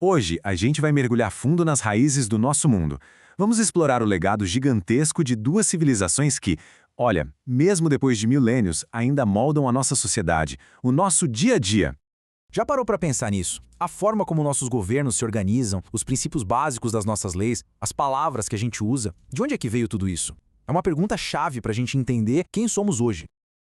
Hoje, a gente vai mergulhar fundo nas raízes do nosso mundo. Vamos explorar o legado gigantesco de duas civilizações que, olha, mesmo depois de milênios, ainda moldam a nossa sociedade, o nosso dia a dia. Já parou para pensar nisso? A forma como nossos governos se organizam, os princípios básicos das nossas leis, as palavras que a gente usa, de onde é que veio tudo isso? É uma pergunta-chave para a gente entender quem somos hoje.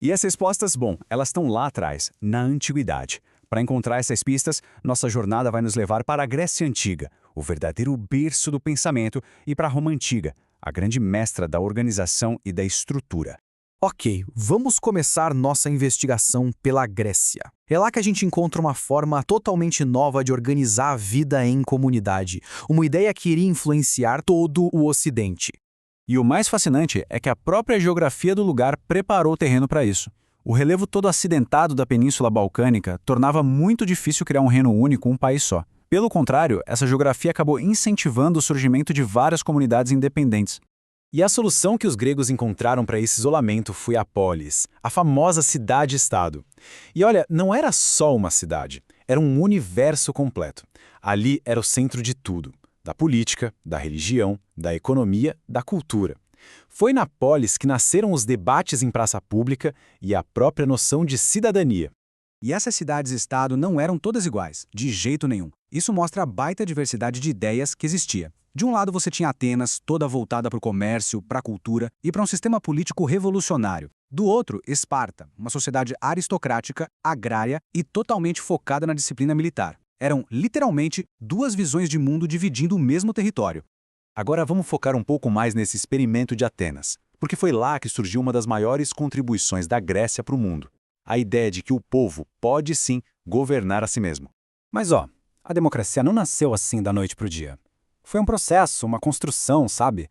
E as respostas, bom, elas estão lá atrás, na antiguidade. Para encontrar essas pistas, nossa jornada vai nos levar para a Grécia Antiga, o verdadeiro berço do pensamento, e para a Roma Antiga, a grande mestra da organização e da estrutura. Ok, vamos começar nossa investigação pela Grécia. É lá que a gente encontra uma forma totalmente nova de organizar a vida em comunidade, uma ideia que iria influenciar todo o Ocidente. E o mais fascinante é que a própria geografia do lugar preparou o terreno para isso. O relevo todo acidentado da Península Balcânica tornava muito difícil criar um reino único, um país só. Pelo contrário, essa geografia acabou incentivando o surgimento de várias comunidades independentes. E a solução que os gregos encontraram para esse isolamento foi a polis, a famosa cidade-estado. E olha, não era só uma cidade, era um universo completo. Ali era o centro de tudo, da política, da religião, da economia, da cultura. Foi na polis que nasceram os debates em praça pública e a própria noção de cidadania. E essas cidades-estado não eram todas iguais, de jeito nenhum. Isso mostra a baita diversidade de ideias que existia. De um lado você tinha Atenas, toda voltada para o comércio, para a cultura e para um sistema político revolucionário. Do outro, Esparta, uma sociedade aristocrática, agrária e totalmente focada na disciplina militar. Eram, literalmente, duas visões de mundo dividindo o mesmo território. Agora vamos focar um pouco mais nesse experimento de Atenas, porque foi lá que surgiu uma das maiores contribuições da Grécia para o mundo. A ideia de que o povo pode sim governar a si mesmo. Mas a democracia não nasceu assim da noite para o dia. Foi um processo, uma construção, sabe?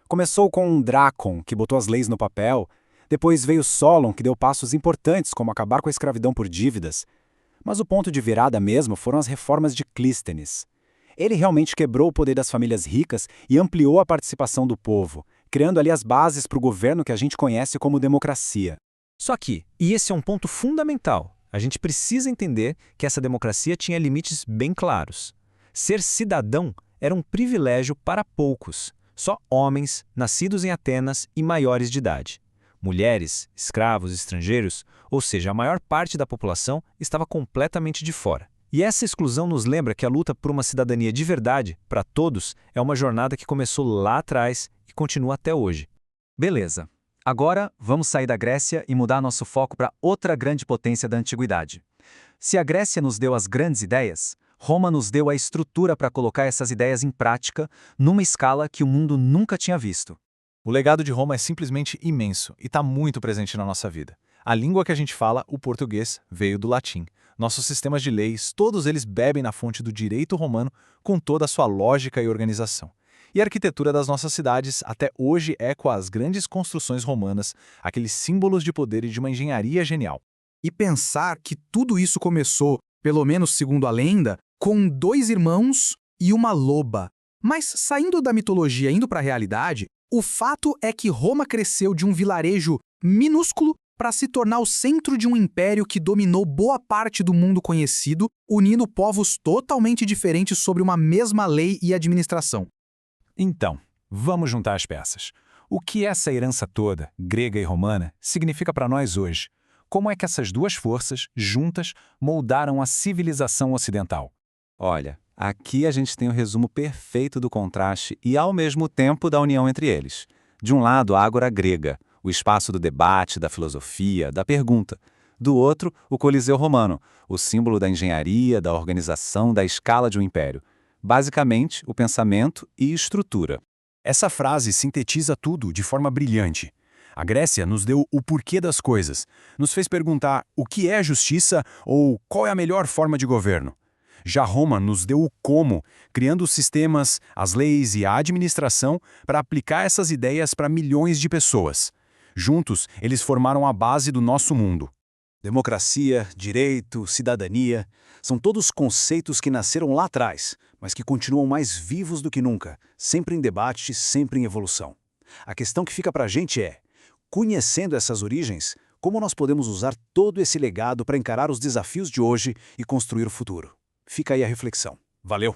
Começou com um Drácon, que botou as leis no papel, depois veio Solon, que deu passos importantes como acabar com a escravidão por dívidas. Mas o ponto de virada mesmo foram as reformas de Clístenes. Ele realmente quebrou o poder das famílias ricas e ampliou a participação do povo, criando ali as bases para o governo que a gente conhece como democracia. Só que, e esse é um ponto fundamental, a gente precisa entender que essa democracia tinha limites bem claros. Ser cidadão era um privilégio para poucos, só homens, nascidos em Atenas e maiores de idade. Mulheres, escravos, estrangeiros, ou seja, a maior parte da população estava completamente de fora. E essa exclusão nos lembra que a luta por uma cidadania de verdade, para todos, é uma jornada que começou lá atrás e continua até hoje. Beleza. Agora, vamos sair da Grécia e mudar nosso foco para outra grande potência da antiguidade. Se a Grécia nos deu as grandes ideias, Roma nos deu a estrutura para colocar essas ideias em prática numa escala que o mundo nunca tinha visto. O legado de Roma é simplesmente imenso e está muito presente na nossa vida. A língua que a gente fala, o português, veio do latim. Nossos sistemas de leis, todos eles bebem na fonte do direito romano com toda a sua lógica e organização. E a arquitetura das nossas cidades até hoje ecoa as grandes construções romanas, aqueles símbolos de poder e de uma engenharia genial. E pensar que tudo isso começou, pelo menos segundo a lenda, com dois irmãos e uma loba. Mas saindo da mitologia e indo para a realidade, o fato é que Roma cresceu de um vilarejo minúsculo para se tornar o centro de um império que dominou boa parte do mundo conhecido, unindo povos totalmente diferentes sobre uma mesma lei e administração. Então, vamos juntar as peças. O que essa herança toda, grega e romana, significa para nós hoje? Como é que essas duas forças, juntas, moldaram a civilização ocidental? Olha, aqui a gente tem o resumo perfeito do contraste e, ao mesmo tempo, da união entre eles. De um lado, a ágora grega, o espaço do debate, da filosofia, da pergunta. Do outro, o Coliseu romano, o símbolo da engenharia, da organização, da escala de um império. Basicamente, o pensamento e estrutura. Essa frase sintetiza tudo de forma brilhante. A Grécia nos deu o porquê das coisas, nos fez perguntar o que é justiça ou qual é a melhor forma de governo. Já Roma nos deu o como, criando os sistemas, as leis e a administração para aplicar essas ideias para milhões de pessoas. Juntos, eles formaram a base do nosso mundo. Democracia, direito, cidadania, são todos conceitos que nasceram lá atrás, mas que continuam mais vivos do que nunca, sempre em debate, sempre em evolução. A questão que fica para a gente é, conhecendo essas origens, como nós podemos usar todo esse legado para encarar os desafios de hoje e construir o futuro? Fica aí a reflexão. Valeu!